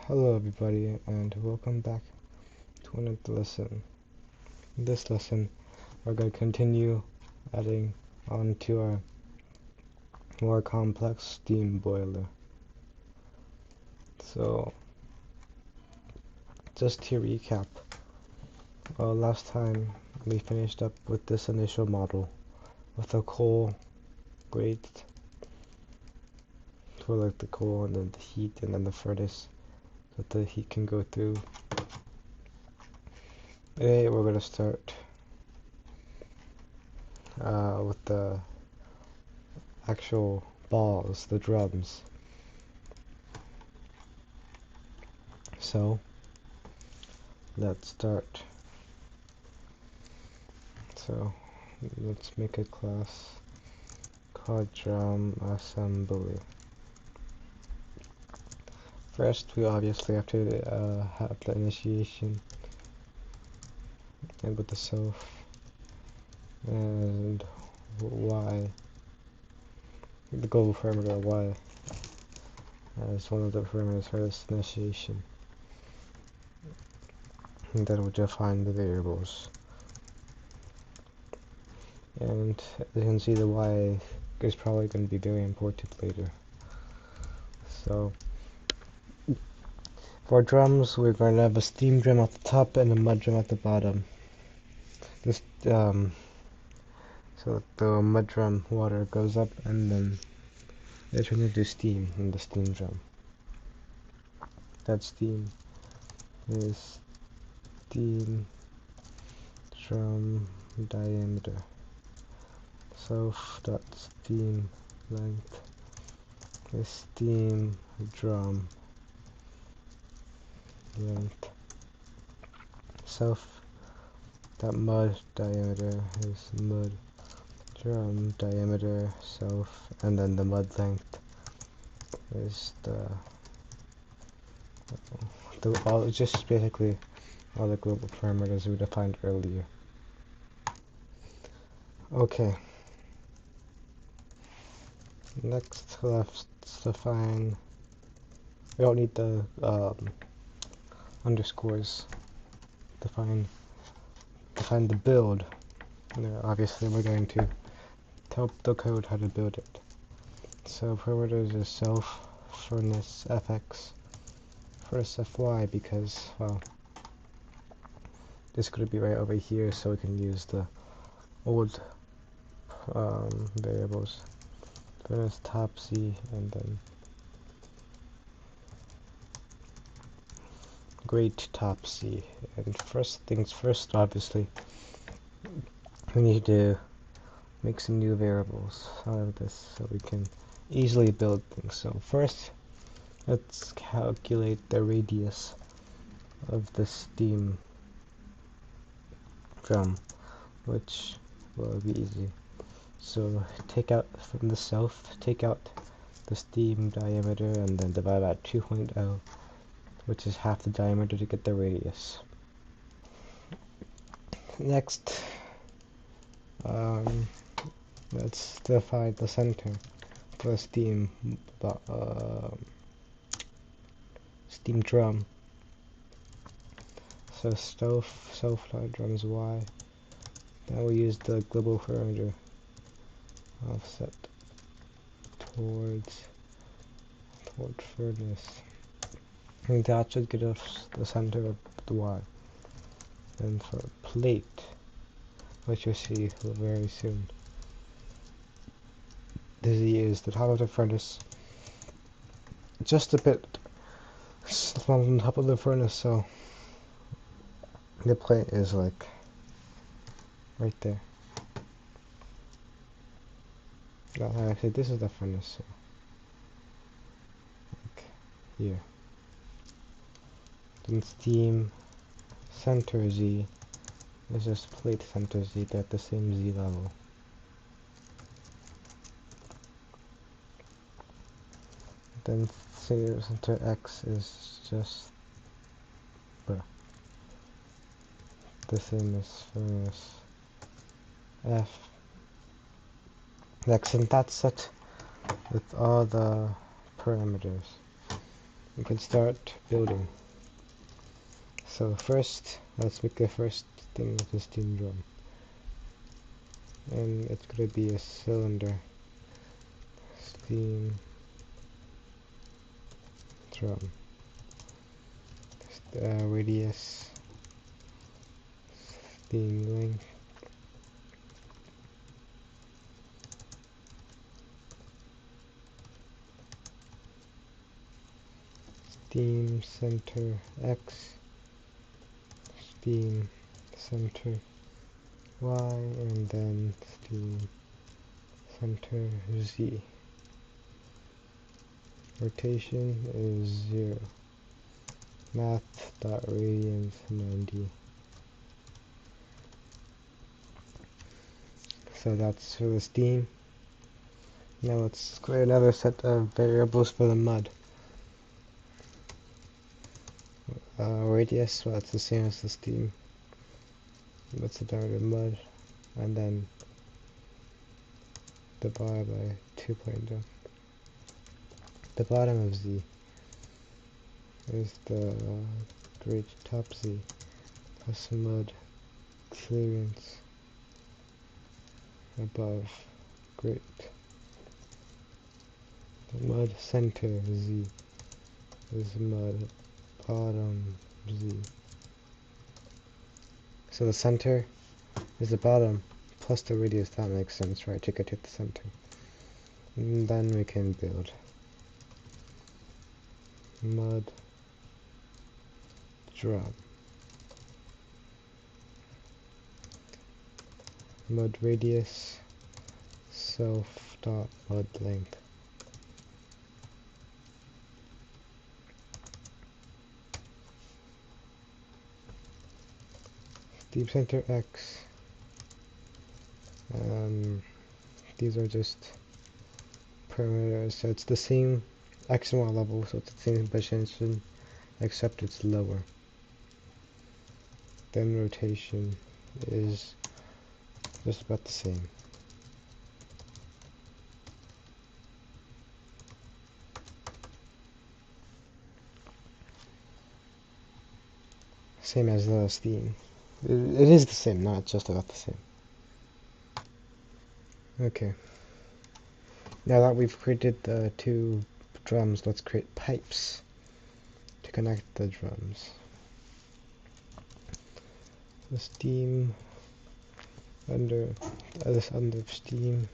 Hello everybody and welcome back to another lesson. In this lesson we're going to continue adding on to our more complex steam boiler. So just to recap, last time we finished up with this initial model with a coal grate to elect the coal and then the heat and then the furnace that the heat can go through. Today we're going to start with the actual balls, the drums. So let's start. So let's make a class called drum assembly. First, we obviously have to have the initiation and with the self and y, the global parameter y as one of the parameters for this initiation. And then we'll define the variables. And as you can see, the y is probably going to be very important later. So for drums, we're going to have a steam drum at the top and a mud drum at the bottom. This so the mud drum water goes up and then it turns into steam in the steam drum. That steam is steam drum diameter. Self dot steam length is steam drum length. Self dot mud diameter is mud drum diameter self, and then the mud length is just basically all the global parameters we defined earlier. Okay. Next, let's define. We don't need the underscores. Define the build. Obviously, we're going to tell the code how to build it. So parameters is self furnace fx furnace fy because, well, this could be right over here, so we can use the old variables. Furnace top C and then grate top C. And first things first, obviously, we need to make some new variables out of this so we can easily build things. So first, let's calculate the radius of the steam drum, which will be easy. So take out from the self, take out the steam diameter and then divide by 2.0, which is half the diameter to get the radius. Next, let's define the center for the steam drum. So self drums y. Then we use the global parameter offset towards furnace. And that should get us the center of the y. And for plate, which you'll see very soon, this is the top of the furnace, just a bit on top of the furnace, so the plate is like right there. No, actually this is the furnace, so like here. Then steam center Z is just plate center Z, they're at the same Z level. Then center X is just the same as furnace F. Next, and that's it with all the parameters. we can start building. So first, let's make the first thing with the steam drum. And it's going to be a cylinder. Steam drum. Radius. Steam length. Steam center X. Steam center Y, and then steam center Z. Rotation is 0. Math.radians 90. So that's for the steam. Now let's create another set of variables for the mud. Radius, well, it's the same as the steam. Let's start with mud, and then divide by 2.0. The bottom of Z is the grade top Z plus mud clearance above grade. The mud center Z is mud bottom Z. So the center is the bottom plus the radius. That makes sense, right? To get to the center. And then we can build mud drum. Mud radius self dot mud length. Steam center X. These are just parameters, so it's the same X and Y level, so it's the same position, except it's lower. Then rotation is just about the same. Same as the steam. It is the same, not just about the same. Okay. Now that we've created the two drums, let's create pipes to connect the drums. The steam under steam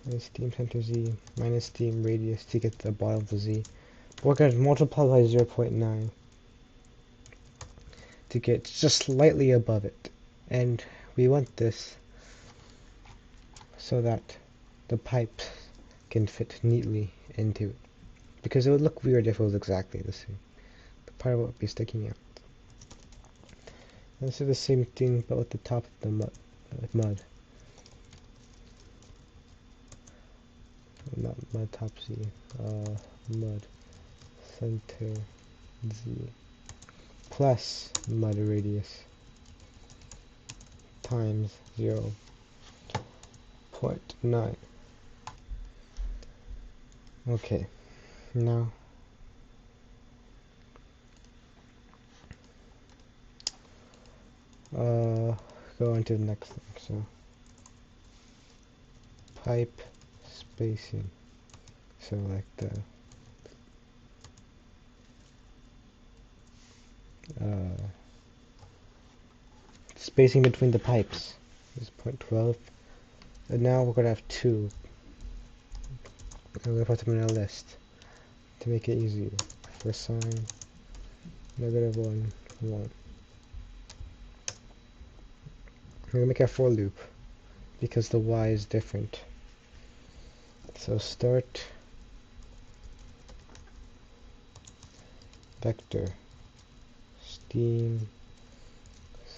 is steam center Z minus steam radius to get the bottom of the Z. We're going to multiply by 0.9 to get just slightly above it, and we want this so that the pipes can fit neatly into it, because it would look weird if it was exactly the same. The pipe would be sticking out. Let's do the same thing but with the top of the mud. Not mud top Z, mud center Z plus mud radius times 0.9. Okay, now go into the next thing. So pipe spacing, so like the spacing between the pipes is 0.12, and now we're gonna have two. I'm gonna put them in a list to make it easier. For sign, -1, 1. I'm gonna make a for loop because the Y is different. So start vector steam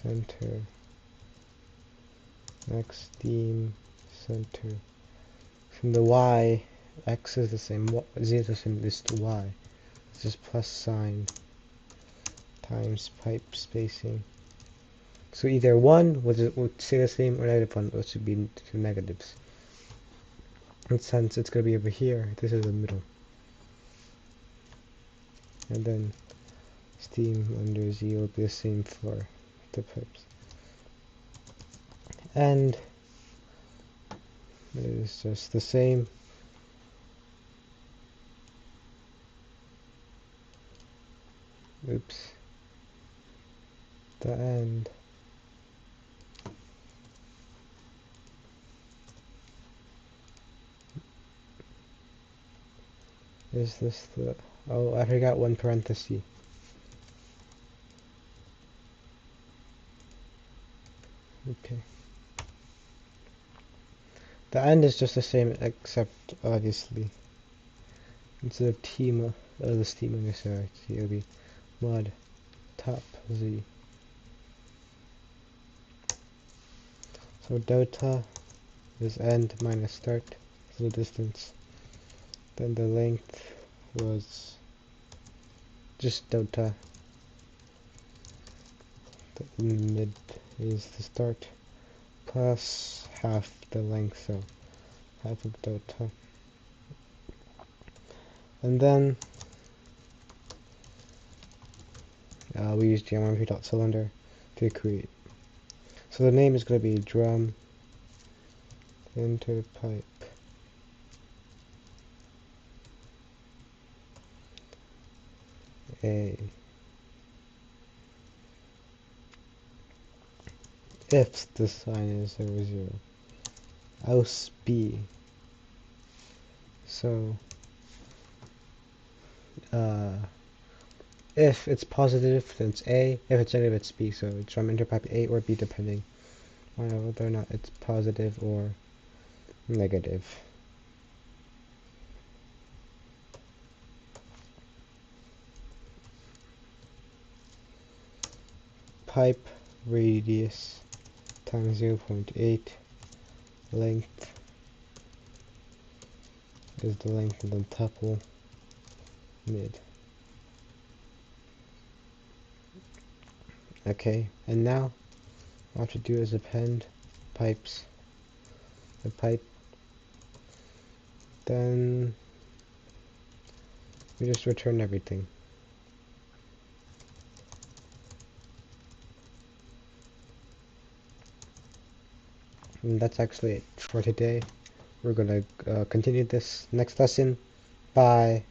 center X steam center. From the Y, X is the same, Z is the same as to Y. It's just plus sign times pipe spacing. So either 1 would stay the same, or -1, which would be two negatives. And since it's going to be over here, this is the middle. and then steam under Z will be the same for the pipes. And it is just the same. Oops. The end. Is this the... Oh, I forgot one parenthesis. Okay. The end is just the same, except, obviously, instead of team, the steam on this side, it'll be mod top Z. So delta is end minus start, so the distance. Then the length was just delta. The mid is the start plus half the length, so half of delta. And then we use geometry.cylinder to create. So the name is going to be drum into pipe. A. If the sign is 0, 0. Else B. So if it's positive, then it's A. If it's negative, it's B. So it's from interpipe A or B, depending on whether or not it's positive or negative. Pipe radius times 0.8. Length is the length of the tuple mid. Okay, and now all I have to do is append pipes. The pipe. Then we just return everything. And that's actually it for today. We're gonna continue this next lesson. Bye.